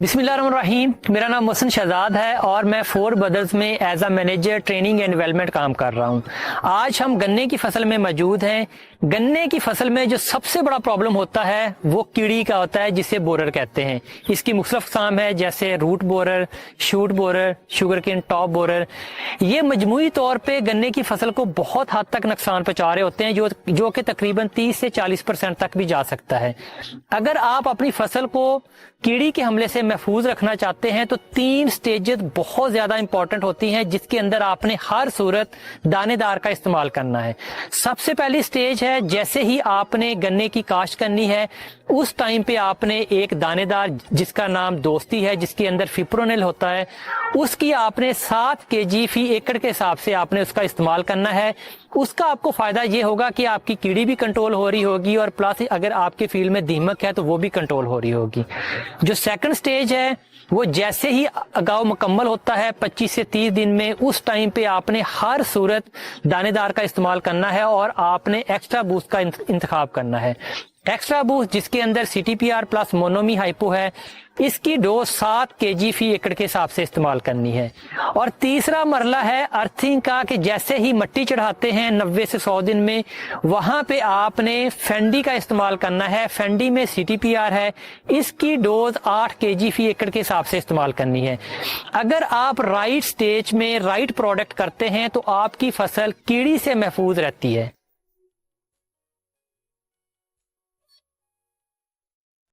بسم اللہ الرحمن الرحیم، میرا نام محسن شہزاد ہے اور میں فور بدرز میں as a manager training and development کام کر رہا ہوں۔ آج ہم گنے کی فصل میں موجود ہیں۔ گنے کی فصل میں جو سب سے بڑا پرابلم ہوتا ہے وہ کیڑی کا ہوتا ہے، جسے بورر کہتے ہیں۔ اس کی مختلف اقسام ہے، جیسے root borer, shoot borer, sugar cane top borer. یہ مجموعی طور پہ گنے کی فصل کو بہت حد تک نقصان پہنچا رہے ہوتے ہیں، جو کہ تقریباً 30 سے 40% تک بھی جا سکتا ہے۔ اگر آپ اپنی فصل کو کیڑی کے حملے سے محفوظ رکھنا چاہتے ہیں تو 3 سٹیجز بہت زیادہ امپورٹنٹ ہوتی ہیں، جس کے اندر آپ نے ہر صورت دانے دار کا استعمال کرنا ہے۔ سب سے پہلی سٹیج ہے، جیسے ہی آپ نے گنے کی کاشت کرنی ہے اس ٹائم پہ آپ نے ایک دانے دار جس کا نام دوستی ہے، جس کے اندر فپرونل ہوتا ہے، اس کی آپ نے 7 kg فی ایکڑ کے حساب سے آپ نے اس کا استعمال کرنا ہے۔ اس کا آپ کو فائدہ یہ ہوگا کہ آپ کی کیڑی بھی کنٹرول ہو رہی ہوگی، اور پلس اگر آپ کے فیلڈ میں دیمک ہے تو وہ بھی کنٹرول ہو رہی ہوگی۔ جو سیکنڈ سٹیج ہے وہ جیسے ہی اگاؤ مکمل ہوتا ہے 25 سے 30 دن میں، اس ٹائم پہ آپ نے ہر صورت دانے دار کا استعمال کرنا ہے، اور آپ نے ایکسٹرا بوسٹ کا انتخاب کرنا ہے۔ ایکسٹرا بوسٹ جس کے اندر C T P R plus مونومی ہائپو ہے، اس کی ڈوز 7 kg فی ایکڑ کے حساب سے استعمال کرنی ہے۔ اور تیسرا مرحلہ ہے ارتھنگ کا، کہ جیسے ہی مٹی چڑھاتے ہیں 90 سے 100 دن میں، وہاں پہ آپ نے فینڈی کا استعمال کرنا ہے۔ فینڈی میں سی ٹی پی آر ہے، اس کی ڈوز 8 kg فی ایکڑ کے حساب سے استعمال کرنی ہے۔ اگر آپ رائٹ سٹیج میں رائٹ پروڈکٹ کرتے ہیں تو آپ کی فصل کیڑی سے محفوظ رہتی ہے۔